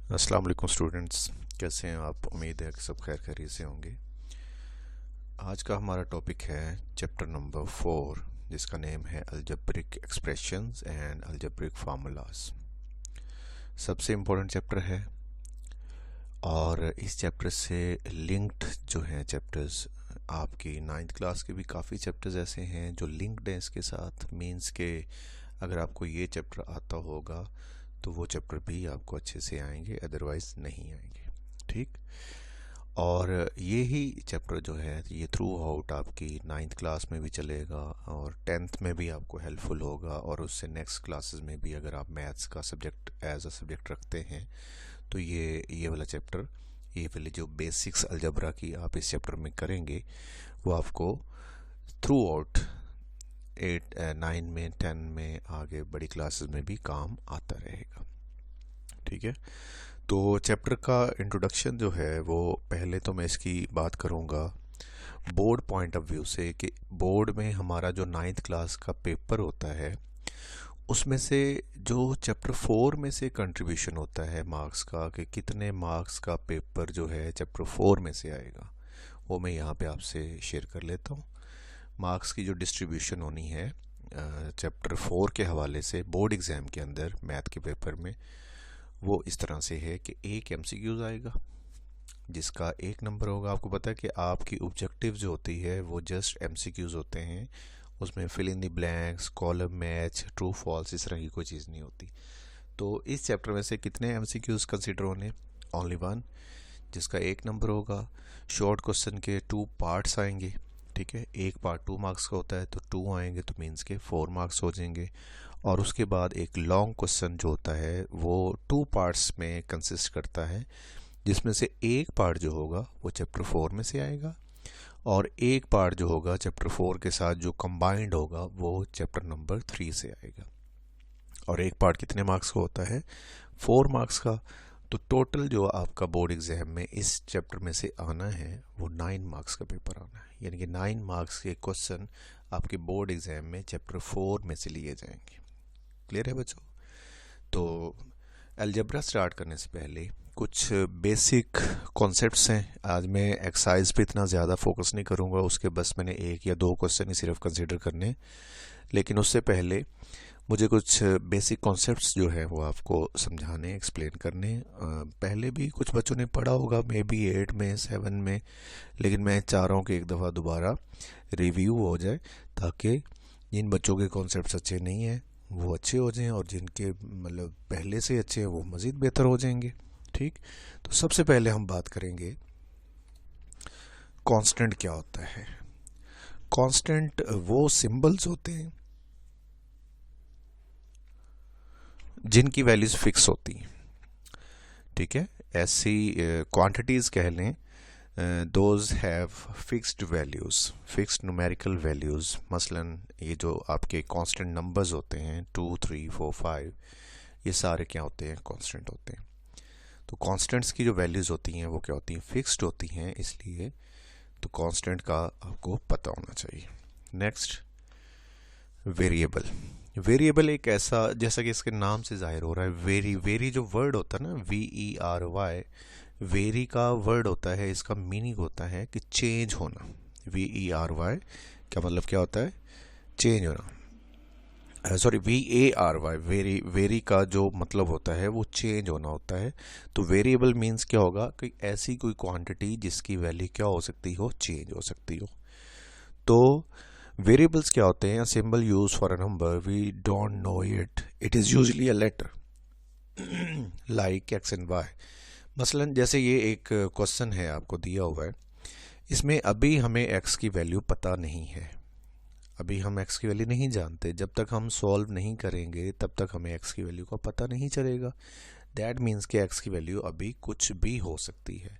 अस्सलाम वालेकुम स्टूडेंट्स, कैसे हैं आप? उम्मीद है कि सब खैर खैरियत से होंगे। आज का हमारा टॉपिक है चैप्टर नंबर 4, जिसका नेम है algebraic expressions and algebraic formulas. सबसे इम्पोर्टेंट चैप्टर है और इस चैप्टर से लिंक्ड जो हैं चैप्टर्स, आपकी 9th क्लास के भी काफ़ी चैप्टर्स ऐसे हैं जो लिंक्ड हैं इसके साथ। मीन्स के अगर आपको ये चैप्टर आता होगा तो वो चैप्टर भी आपको अच्छे से आएंगे, अदरवाइज़ नहीं आएंगे। ठीक। और ये ही चैप्टर जो है ये थ्रू आउट आपकी 9th क्लास में भी चलेगा और 10th में भी आपको हेल्पफुल होगा, और उससे नेक्स्ट क्लासेस में भी अगर आप मैथ्स का सब्जेक्ट एज अ सब्जेक्ट रखते हैं तो ये वाला चैप्टर, ये वाली जो बेसिक्स अलजबरा की आप इस चैप्टर में करेंगे वो आपको थ्रू आउट 8, 9 में, 10 में, आगे बड़ी क्लासेस में भी काम आता रहेगा। ठीक है। तो चैप्टर का इंट्रोडक्शन जो है वो पहले तो मैं इसकी बात करूँगा बोर्ड पॉइंट ऑफ व्यू से कि बोर्ड में हमारा जो 9th क्लास का पेपर होता है उसमें से जो चैप्टर 4 में से कंट्रीब्यूशन होता है मार्क्स का, कि कितने मार्क्स का पेपर जो है चैप्टर 4 में से आएगा, वो मैं यहाँ पे आपसे शेयर कर लेता हूँ। मार्क्स की जो डिस्ट्रीब्यूशन होनी है चैप्टर 4 के हवाले से बोर्ड एग्ज़ाम के अंदर मैथ के पेपर में, वो इस तरह से है कि एक MCQs आएगा जिसका 1 नंबर होगा। आपको पता है कि आपकी ऑब्जेक्टिव जो होती है वो जस्ट MCQs होते हैं, उसमें fill in the blanks, column match, true false, इस तरह की कोई चीज़ नहीं होती। तो इस चैप्टर में से कितने MCQs कंसिडर होने? ओनली 1, जिसका 1 नंबर होगा। शॉर्ट क्वेश्चन के 2 पार्ट्स आएंगे। ठीक है, एक पार्ट 2 मार्क्स का होता है तो 2 आएंगे, तो मीन्स के 4 मार्क्स हो जाएंगे। और उसके बाद एक लॉन्ग क्वेश्चन जो होता है वो 2 पार्ट्स में कंसिस्ट करता है, जिसमें से एक पार्ट जो होगा वो चैप्टर 4 में से आएगा और एक पार्ट जो होगा चैप्टर 4 के साथ जो कंबाइंड होगा वो चैप्टर नंबर 3 से आएगा। और एक पार्ट कितने मार्क्स का होता है? 4 मार्क्स का। तो टोटल जो आपका बोर्ड एग्जाम में इस चैप्टर में से आना है वो 9 मार्क्स का पेपर आना है, यानी कि 9 मार्क्स के क्वेश्चन आपके बोर्ड एग्जाम में चैप्टर 4 में से लिए जाएंगे। क्लियर है बच्चों? तो अलजेब्रा स्टार्ट करने से पहले कुछ बेसिक कॉन्सेप्ट्स हैं। आज मैं एक्सरसाइज पे इतना ज़्यादा फोकस नहीं करूँगा, उसके बस मैंने 1 या 2 क्वेश्चन ही सिर्फ कंसिडर करने। लेकिन उससे पहले मुझे कुछ बेसिक कॉन्सेप्ट्स जो है वो आपको समझाने, एक्सप्लेन करने। पहले भी कुछ बच्चों ने पढ़ा होगा, मे बी 8 में, 7 में, लेकिन मैं चाह रहा हूँ कि एक दफ़ा दोबारा रिव्यू हो जाए ताकि जिन बच्चों के कॉन्सेप्ट्स अच्छे नहीं हैं वो अच्छे हो जाएं और जिनके मतलब पहले से अच्छे हैं वो मज़ीद बेहतर हो जाएंगे। ठीक। तो सबसे पहले हम बात करेंगे कांस्टेंट क्या होता है। कांस्टेंट वो सिंबल्स होते हैं जिनकी वैल्यूज फिक्स होती हैं। ठीक है, ऐसी क्वांटिटीज़ कह लें, those have fixed values, fixed numerical values. मसलन ये जो आपके कांस्टेंट नंबर्स होते हैं 2, 3, 4, 5, ये सारे क्या होते हैं? कांस्टेंट होते हैं। तो कांस्टेंट्स की जो वैल्यूज़ होती हैं वो क्या होती हैं? फिक्स्ड होती हैं, इसलिए तो कांस्टेंट का आपको पता होना चाहिए। Next, variable. वेरिएबल एक ऐसा, जैसा कि इसके नाम से जाहिर हो रहा है, वेरी, वेरी जो वर्ड होता है ना, VERY, वेरी का वर्ड होता है, इसका मीनिंग होता है कि चेंज होना। VERY क्या मतलब क्या होता है? चेंज होना। सॉरी, VARY, वेरी, वेरी का जो मतलब होता है वो चेंज होना होता है। तो वेरिएबल मीन्स क्या होगा कि ऐसी कोई क्वांटिटी जिसकी वैल्यू क्या हो सकती हो? चेंज हो सकती हो। तो वेरिएबल्स क्या होते हैं? Symbol use for a number, we don't know it, it is usually a letter like x and y. मसलन जैसे ये एक क्वेश्चन है आपको दिया हुआ है, इसमें अभी हमें x की वैल्यू पता नहीं है, अभी हम x की वैल्यू नहीं जानते। जब तक हम सॉल्व नहीं करेंगे तब तक हमें x की वैल्यू का पता नहीं चलेगा। दैट मीन्स कि x की वैल्यू अभी कुछ भी हो सकती है,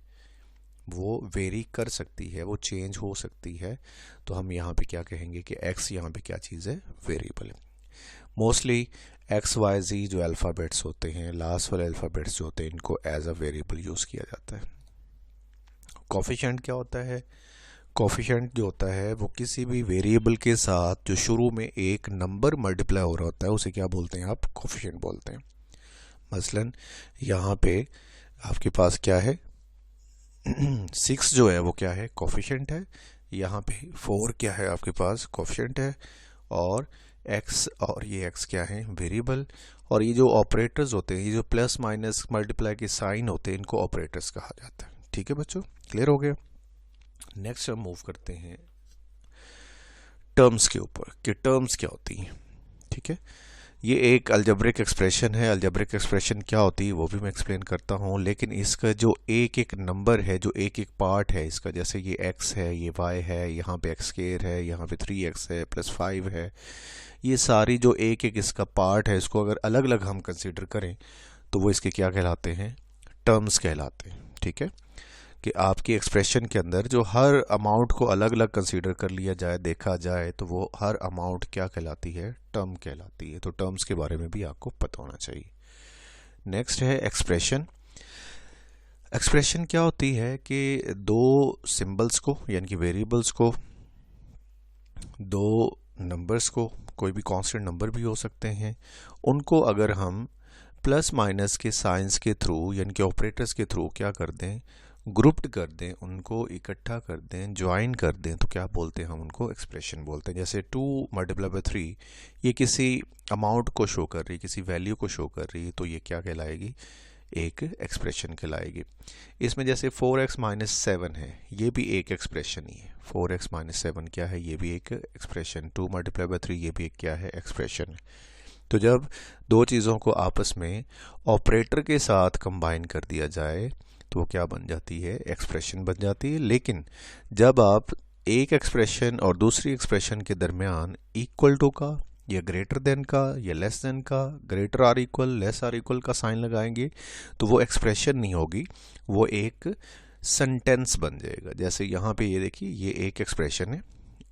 वो वेरी कर सकती है, वो चेंज हो सकती है। तो हम यहाँ पे क्या कहेंगे कि x यहाँ पे क्या चीज़ है? वेरिएबल है। मोस्टली XYZ जो अल्फ़ाबेट्स होते हैं, लास्ट वाले अल्फ़ाबेट्स जो होते हैं, इनको एज अ वेरिएबल यूज़ किया जाता है। कोफिशिएंट क्या होता है? कोफिशिएंट जो होता है वो किसी भी वेरिएबल के साथ जो शुरू में एक नंबर मल्टीप्लाई हो रहा होता है उसे क्या बोलते हैं? आप कोफिशिएंट बोलते हैं। मसलन यहाँ पे आपके पास क्या है 6 जो है वो क्या है कोफिशिएंट है, यहाँ पे 4 क्या है आपके पास कोफिशिएंट है, और x और ये x क्या है वेरिएबल। और ये जो ऑपरेटर्स होते हैं, ये जो प्लस माइनस मल्टीप्लाई के साइन होते हैं, इनको ऑपरेटर्स कहा जाता है। ठीक है बच्चों, क्लियर हो गया। नेक्स्ट हम मूव करते हैं टर्म्स के ऊपर कि टर्म्स क्या होती हैं। ठीक है, ये एक अलजेब्रिक एक्सप्रेशन है। अलजेब्रिक एक्सप्रेशन क्या होती है वो भी मैं एक्सप्लेन करता हूँ, लेकिन इसका जो एक एक नंबर है, जो एक एक पार्ट है इसका, जैसे ये x है, ये y है, यहाँ पे x स्क्वायर है, यहाँ पे 3x है प्लस 5 है, ये सारी जो एक एक इसका पार्ट है, इसको अगर अलग अलग हम कंसिडर करें तो वो इसके क्या कहलाते हैं, टर्म्स कहलाते हैं। ठीक है, कि आपकी एक्सप्रेशन के अंदर जो हर अमाउंट को अलग अलग कंसीडर कर लिया जाए, देखा जाए, तो वो हर अमाउंट क्या कहलाती है, टर्म कहलाती है। तो टर्म्स के बारे में भी आपको पता होना चाहिए। नेक्स्ट है एक्सप्रेशन। एक्सप्रेशन क्या होती है कि दो सिंबल्स को यानी कि वेरिएबल्स को, दो नंबर्स को, कोई भी कांस्टेंट नंबर भी हो सकते हैं, उनको अगर हम प्लस माइनस के साइंस के थ्रू यानी कि ऑपरेटर्स के थ्रू क्या कर दें, ग्रुप्ड कर दें, उनको इकट्ठा कर दें, ज्वाइन कर दें, तो क्या बोलते हैं, हम उनको एक्सप्रेशन बोलते हैं। जैसे 2 मल्टीप्लाई बाय 3 ये किसी अमाउंट को शो कर रही है, किसी वैल्यू को शो कर रही है, तो ये क्या कहलाएगी, एक एक्सप्रेशन कहलाएगी। इसमें जैसे 4x माइनस 7 है, ये भी एक एक्सप्रेशन ही है। 4x माइनस 7 क्या है, ये भी एक एक्सप्रेशन। 2 मल्टीप्लाई बाय 3 ये भी एक क्या है, एक्सप्रेशन। तो जब दो चीज़ों को आपस में ऑपरेटर के साथ कंबाइन कर दिया जाए तो वो क्या बन जाती है, एक्सप्रेशन बन जाती है। लेकिन जब आप एक एक्सप्रेशन और दूसरी एक्सप्रेशन के दरमियान इक्वल टू का या ग्रेटर देन का या लेस देन का, greater or equal less or equal का साइन लगाएंगे तो वो एक्सप्रेशन नहीं होगी, वो एक सेंटेंस बन जाएगा। जैसे यहाँ पे ये देखिए, ये एक एक्सप्रेशन है,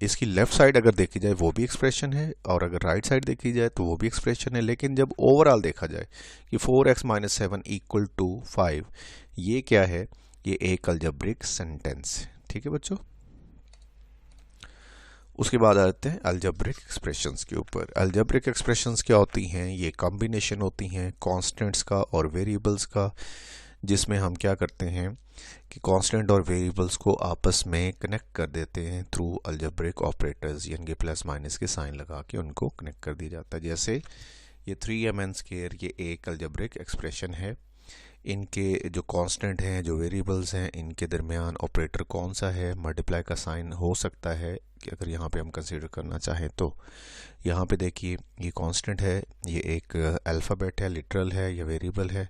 इसकी लेफ्ट साइड अगर देखी जाए वो भी एक्सप्रेशन है, और अगर राइट साइड देखी जाए तो वो भी एक्सप्रेशन है। लेकिन जब ओवरऑल देखा जाए कि 4x माइनस 7 इक्वल टू 5, ये क्या है, ये एक अलजेब्रिक सेंटेंस है। ठीक है बच्चों, उसके बाद आते हैं अलजेब्रिक एक्सप्रेशंस के ऊपर। अलजेब्रिक एक्सप्रेशंस क्या होती हैं, ये कॉम्बिनेशन होती हैं कांस्टेंट्स का और वेरिएबल्स का, जिसमें हम क्या करते हैं कि कांस्टेंट और वेरिएबल्स को आपस में कनेक्ट कर देते हैं थ्रू अलजेब्रिक ऑपरेटर्स, यानी कि प्लस माइनस के साइन लगा के उनको कनेक्ट कर दिया जाता है। जैसे ये 3mn स्क्वायर, ये एक अलजेब्रिक एक्सप्रेशन है। इनके जो कांस्टेंट हैं, जो वेरिएबल्स हैं, इनके दरमियान ऑपरेटर कौन सा है, मल्टीप्लाई का साइन हो सकता है कि अगर यहाँ पे हम कंसीडर करना चाहें तो। यहाँ पे देखिए ये कांस्टेंट है, ये एक अल्फ़ाबेट है, लिटरल है या वेरिएबल है,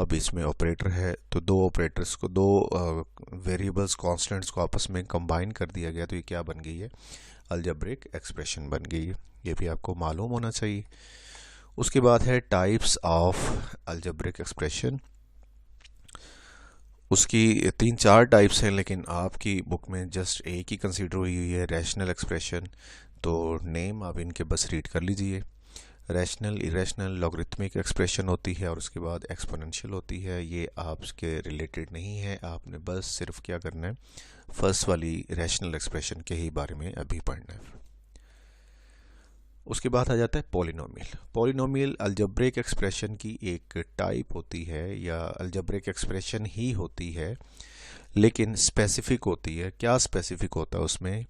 और बीच में ऑपरेटर है। तो दो ऑपरेटर्स को, दो वेरिएबल्स कांस्टेंट्स को आपस में कंबाइन कर दिया गया, तो ये क्या बन गई है, अलजेब्रिक एक्सप्रेशन बन गई है। ये भी आपको मालूम होना चाहिए। उसके बाद है टाइप्स ऑफ अलजेब्रिक एक्सप्रेशन। उसकी 3-4 टाइप्स हैं, लेकिन आपकी बुक में जस्ट एक ही कंसीडर हुई है, रैशनल एक्सप्रेशन। तो नेम आप इनके बस रीड कर लीजिए। रैशनल, इरेशनल, लॉगरिथमिक एक्सप्रेशन होती है, और उसके बाद एक्सपोनेंशियल होती है। ये आपके रिलेटेड नहीं है, आपने बस सिर्फ क्या करना है, फर्स्ट वाली रैशनल एक्सप्रेशन के ही बारे में अभी पढ़ना है। उसके बाद आ जाता है पॉलिनोमियल। पॉलिनोमियल अलजेब्रिक एक्सप्रेशन की एक टाइप होती है, या अलजेब्रिक एक्सप्रेशन ही होती है, लेकिन स्पेसिफिक होती है। क्या स्पेसिफिक होता है उसमें,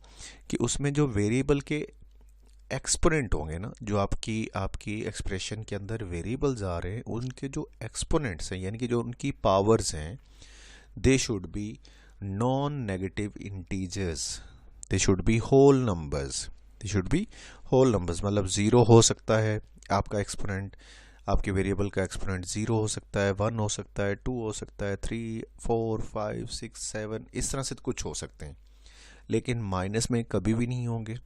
कि उसमें जो वेरिएबल के एक्सपोनेंट होंगे ना, जो आपकी एक्सप्रेशन के अंदर वेरिएबल्स आ रहे हैं, उनके जो एक्सपोनेंट्स हैं यानी कि जो उनकी पावर्स हैं, they should be non negative integers, they should be whole numbers, they should be whole numbers. मतलब 0 हो सकता है आपका एक्सपोनेंट, आपके वेरिएबल का एक्सपोनेंट 0 हो सकता है, 1 हो सकता है, 2 हो सकता है, 3, 4, 5, 6, 7, इस तरह से कुछ हो सकते हैं, लेकिन माइनस में कभी भी नहीं होंगे,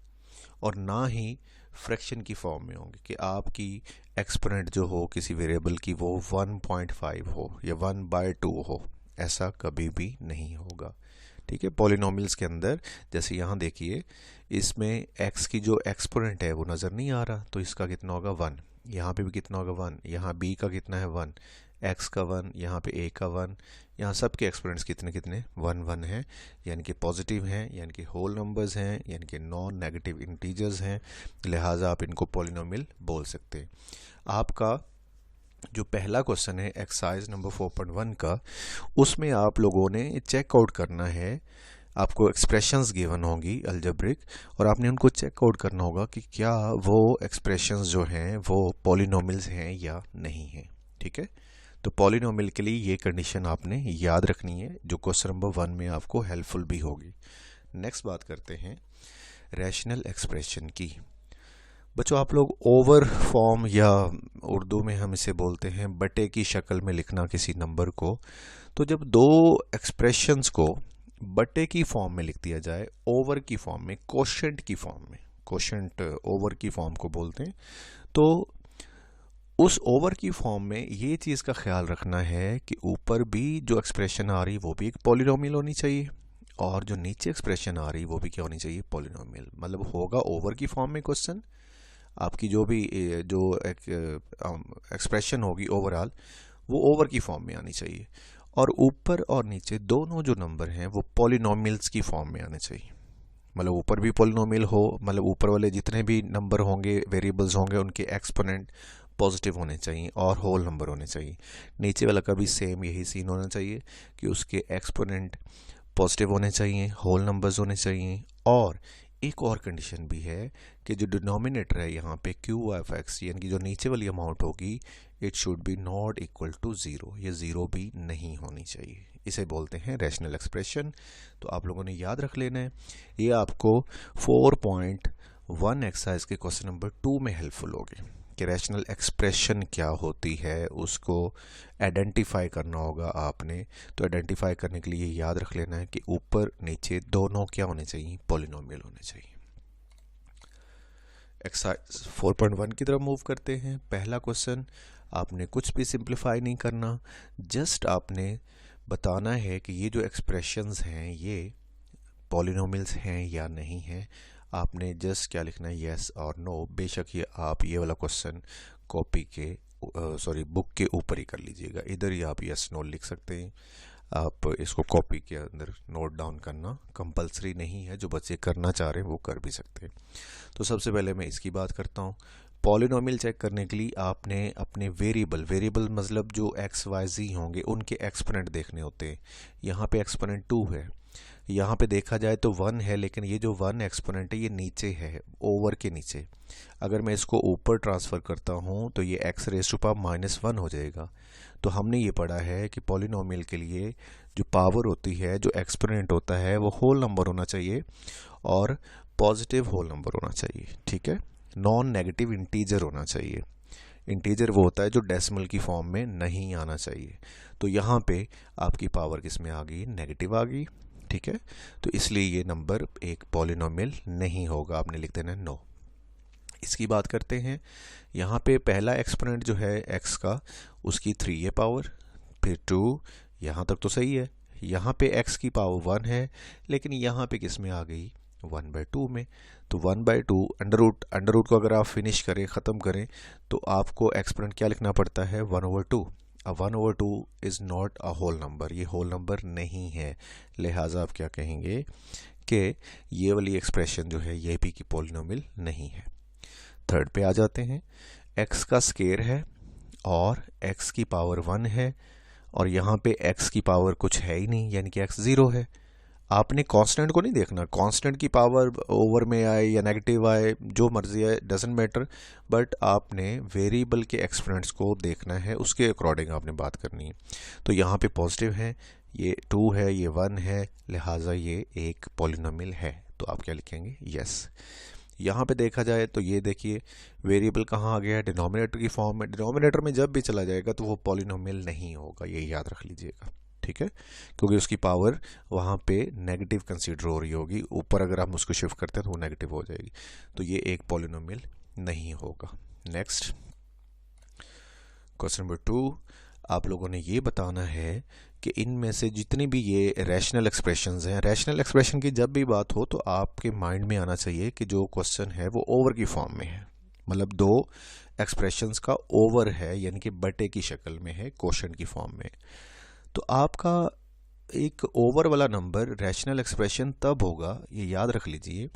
और ना ही फ्रैक्शन की फॉर्म में होंगे कि आपकी एक्सपोनेंट जो हो किसी वेरिएबल की वो 1.5 हो या 1/2 हो, ऐसा कभी भी नहीं होगा। ठीक है, पॉलिनोमियल्स के अंदर जैसे यहाँ देखिए, इसमें x की जो एक्सपोनेंट है वो नज़र नहीं आ रहा, तो इसका कितना होगा 1, यहाँ पे भी कितना होगा 1, यहाँ b का कितना है 1, x का 1, यहाँ पे a का 1, यहाँ सब के एक्सपोनेंट्स कितने कितने 1 1 हैं, यानी कि पॉजिटिव हैं, यानी कि होल नंबर्स हैं, यानी कि नॉन नेगेटिव इंटीजर्स हैं, लिहाजा आप इनको पॉलिनोमियल बोल सकते हैं। आपका जो पहला क्वेश्चन है एक्सरसाइज नंबर 4.1 का, उसमें आप लोगों ने चेकआउट करना है। आपको एक्सप्रेशंस गिवन होंगी अलजेब्रिक, और आपने उनको चेकआउट करना होगा कि क्या वो एक्सप्रेशंस जो हैं वो पॉलिनोमियल्स हैं या नहीं हैं। ठीक है, तो पॉलिनोमियल के लिए ये कंडीशन आपने याद रखनी है, जो क्वेश्चन नंबर 1 में आपको हेल्पफुल भी होगी। नेक्स्ट बात करते हैं रैशनल एक्सप्रेशन की। बच्चों, आप लोग ओवर फॉर्म या उर्दू में हम इसे बोलते हैं बटे की शक्ल में लिखना किसी नंबर को, तो जब दो एक्सप्रेशंस को बटे की फॉर्म में लिख दिया जाए, ओवर की फॉर्म में, कोशेंट की फॉर्म में, कोशेंट ओवर की फॉर्म को बोलते हैं, तो उस ओवर की फॉर्म में ये चीज़ का ख्याल रखना है कि ऊपर भी जो एक्सप्रेशन आ रही वो भी एक पॉलिनोमियल होनी चाहिए, और जो नीचे एक्सप्रेशन आ रही वो भी क्या होनी चाहिए, पॉलिनोमियल। मतलब होगा ओवर की फॉर्म में क्वेश्चन, आपकी जो भी जो एक्सप्रेशन होगी ओवरऑल वो ओवर की फॉर्म में आनी चाहिए, और ऊपर और नीचे दोनों जो नंबर हैं वो पॉलिनोमियल्स की फॉर्म में आने चाहिए। मतलब ऊपर भी पॉलिनोमियल हो, मतलब ऊपर वाले जितने भी नंबर होंगे, वेरिएबल्स होंगे, उनके एक्सपोनेंट पॉजिटिव होने चाहिए और होल नंबर होने चाहिए। नीचे वाला का भी सेम यही सीन होना चाहिए कि उसके एक्सपोनेंट पॉजिटिव होने चाहिए, होल नंबर्स होने चाहिए, और एक और कंडीशन भी है कि जो डिनोमिनेटर है यहाँ पे क्यू एफ एक्स, यानी कि जो नीचे वाली अमाउंट होगी, it should be not equal to zero, ये ज़ीरो भी नहीं होनी चाहिए। इसे बोलते हैं रैशनल एक्सप्रेशन। तो आप लोगों ने याद रख लेना है, ये आपको 4.1 एक्सरसाइज के क्वेश्चन नंबर 2 में हेल्पफुल होगी कि रैशनल एक्सप्रेशन क्या होती है, उसको आइडेंटिफाई करना होगा आपने। तो आइडेंटिफाई करने के लिए याद रख लेना है कि ऊपर नीचे दोनों क्या होने चाहिए, पॉलिनोमियल होने चाहिए। एक्सरसाइज 4.1 की तरफ मूव करते हैं। पहला क्वेश्चन, आपने कुछ भी सिंप्लीफाई नहीं करना, जस्ट आपने बताना है कि ये जो एक्सप्रेशंस हैं ये पॉलिनोमियल्स हैं या नहीं हैं। आपने जस्ट क्या लिखना है, येस और नो। बेशक ये आप ये वाला क्वेश्चन कॉपी के बुक के ऊपर ही कर लीजिएगा, इधर ही आप येस नो लिख सकते हैं। आप इसको कॉपी के अंदर नोट डाउन करना कंपलसरी नहीं है, जो बच्चे करना चाह रहे हैं वो कर भी सकते हैं। तो सबसे पहले मैं इसकी बात करता हूँ। पॉलिनोमियल चेक करने के लिए आपने अपने वेरिएबल मतलब जो एक्स वाई जी होंगे उनके एक्सपोनेंट देखने होते हैं। यहाँ पे एक्सपोनेंट 2 है, यहाँ पे देखा जाए तो 1 है, लेकिन ये जो 1 एक्सपोनेंट है ये नीचे है, ओवर के नीचे। अगर मैं इसको ऊपर ट्रांसफ़र करता हूँ तो ये एक्स रेज़ टू पावर -1 हो जाएगा। तो हमने ये पढ़ा है कि पॉलिनोमियल के लिए जो पावर होती है, जो एक्सपोनेंट होता है, वो होल नंबर होना चाहिए और पॉजिटिव होल नंबर होना चाहिए। ठीक है, नॉन नेगेटिव इंटीजर होना चाहिए। इंटीजर वो होता है जो डेसिमल की फॉर्म में नहीं आना चाहिए। तो यहाँ पे आपकी पावर किस में आ गई, नेगेटिव आ गई। ठीक है, तो इसलिए ये नंबर एक पॉलिनोमियल नहीं होगा, आपने लिख देना नो। इसकी बात करते हैं। यहाँ पे पहला एक्सपोनेंट जो है x का, उसकी 3a पावर, फिर 2, यहाँ तक तो सही है। यहाँ पे x की पावर 1 है, लेकिन यहाँ पे किस में आ गई, 1/2 में। तो 1/2 अंडर रूट को अगर आप फिनिश करें, ख़त्म करें, तो आपको एक्सपोनेंट क्या लिखना पड़ता है, 1/2। अब 1/2 is not a whole number, ये होल नंबर नहीं है, लिहाजा आप क्या कहेंगे कि ये वाली एक्सप्रेशन जो है ये भी की पॉलिनोमियल नहीं है। थर्ड पे आ जाते हैं। x का स्केयर है और x की पावर 1 है, और यहाँ पे x की पावर कुछ है ही नहीं, यानी कि x 0 है। आपने कांस्टेंट को नहीं देखना, कांस्टेंट की पावर ओवर में आए या नेगेटिव आए, जो मर्जी आए, डजेंट मैटर, बट आपने वेरिएबल के एक्सपोनेंट्स को देखना है, उसके अकॉर्डिंग आपने बात करनी है। तो यहाँ पे पॉजिटिव है, ये 2 है, ये 1 है, लिहाजा ये एक पॉलिनोमियल है। तो आप क्या लिखेंगे, यस। यहाँ पे देखा जाए तो ये देखिए वेरिएबल कहाँ आ गया है, डिनोमिनेटर की फॉर्म में। डिनोमिनेटर में जब भी चला जाएगा तो वो पॉलिनोमियल नहीं होगा, ये याद रख लीजिएगा। ठीक है, क्योंकि उसकी पावर वहाँ पे नेगेटिव कंसीडर हो रही होगी, ऊपर अगर हम उसको शिफ्ट करते हैं तो वो नेगेटिव हो जाएगी, तो ये एक पॉलिनोमियल नहीं होगा। नेक्स्ट क्वेश्चन नंबर 2, आप लोगों ने ये बताना है कि इनमें से जितनी भी ये रैशनल एक्सप्रेशंस हैं, रैशनल एक्सप्रेशन की जब भी बात हो तो आपके माइंड में आना चाहिए कि जो क्वेश्चन है वो ओवर की फॉर्म में है, मतलब दो एक्सप्रेशंस का ओवर है, यानी कि बटे की शक्ल में है, क्वोशंट की फॉर्म में। तो आपका एक ओवर वाला नंबर रैशनल एक्सप्रेशन तब होगा, ये याद रख लीजिए,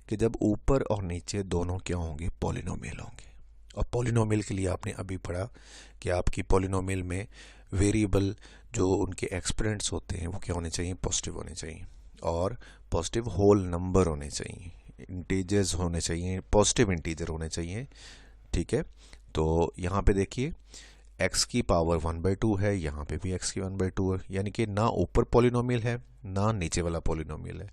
कि जब ऊपर और नीचे दोनों क्या होंगे, पॉलिनोमियल होंगे। और पॉलिनोमियल के लिए आपने अभी पढ़ा कि आपकी पॉलिनोमियल में वेरिएबल जो उनके एक्सपोनेंट्स होते हैं वो क्या होने चाहिए, पॉजिटिव होने चाहिए, और पॉजिटिव होल नंबर होने चाहिए, इंटीजर्स होने चाहिए, पॉजिटिव इंटीजर होने चाहिए। ठीक है, तो यहाँ पे देखिए x की पावर 1/2 है, यहाँ पे भी x की 1/2 है, यानी कि ना ऊपर पॉलिनोमियल है ना नीचे वाला पॉलिनोमियल है।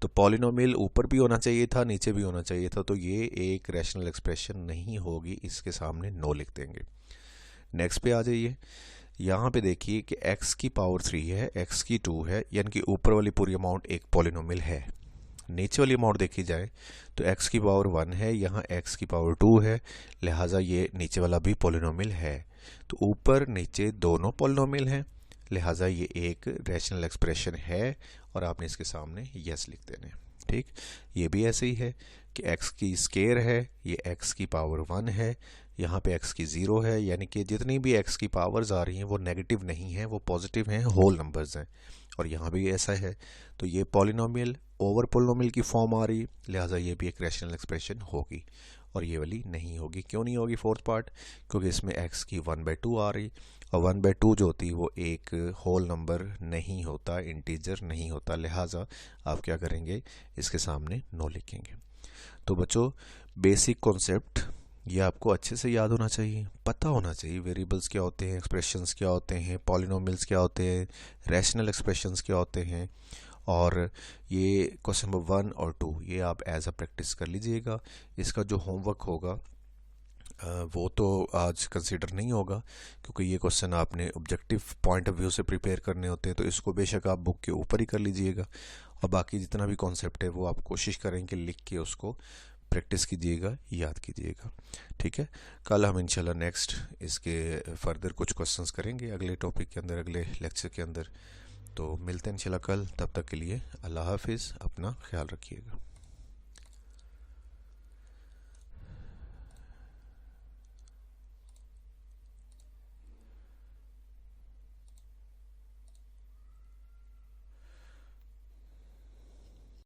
तो पॉलिनोमियल ऊपर भी होना चाहिए था, नीचे भी होना चाहिए था, तो ये एक रैशनल एक्सप्रेशन नहीं होगी, इसके सामने नो लिख देंगे। नेक्स्ट पे आ जाइए, यहाँ पे देखिए कि x की पावर 3 है, x की 2 है, यानी कि ऊपर वाली पूरी अमाउंट एक पॉलिनोमियल है। नीचे वाली अमाउंट देखी जाए तो x की पावर 1 है, यहाँ x की पावर 2 है, लिहाजा ये नीचे वाला भी पॉलिनोमियल है। तो ऊपर नीचे दोनों पॉलिनोमियल हैं, लिहाजा ये एक रैशनल एक्सप्रेशन है और आपने इसके सामने यस लिख देना है। ठीक, ये भी ऐसे ही है कि x की स्केयर है, ये x की पावर 1 है, यहाँ पे x की 0 है, यानी कि जितनी भी x की पावर्स आ रही हैं वो नेगेटिव नहीं है, वो पॉजिटिव हैं, होल नंबर्स हैं। और यहाँ भी ऐसा है, तो ये पॉलिनोमियल ओवर पॉलिनोमियल की फॉर्म आ रही, लिहाजा ये भी एक रैशनल एक्सप्रेशन होगी, और ये वाली नहीं होगी। क्यों नहीं होगी फोर्थ पार्ट, क्योंकि इसमें x की 1/2 आ रही, और 1/2 जो होती है वो एक होल नंबर नहीं होता, इंटीजर नहीं होता, लिहाजा आप क्या करेंगे, इसके सामने नो लिखेंगे। तो बच्चों, बेसिक कॉन्सेप्ट ये आपको अच्छे से याद होना चाहिए, पता होना चाहिए वेरिएबल्स क्या होते हैं, एक्सप्रेशंस क्या होते हैं, पॉलिनोमियल्स क्या होते हैं, रैशनल एक्सप्रेशंस क्या होते हैं। और ये क्वेश्चन नंबर 1 और 2 ये आप एज अ प्रैक्टिस कर लीजिएगा। इसका जो होमवर्क होगा वो तो आज कंसीडर नहीं होगा, क्योंकि ये क्वेश्चन आपने ऑब्जेक्टिव पॉइंट ऑफ व्यू से प्रिपेयर करने होते हैं, तो इसको बेशक आप बुक के ऊपर ही कर लीजिएगा। और बाकी जितना भी कॉन्सेप्ट है वो आप कोशिश करें कि लिख के उसको प्रैक्टिस कीजिएगा, याद कीजिएगा। ठीक है, कल हम इंशाल्लाह नेक्स्ट इसके फर्दर कुछ क्वेश्चंस करेंगे अगले टॉपिक के अंदर, अगले लेक्चर के अंदर। तो मिलते हैं इंशाल्लाह कल, तब तक के लिए अल्लाह हाफिज़, अपना ख्याल रखिएगा।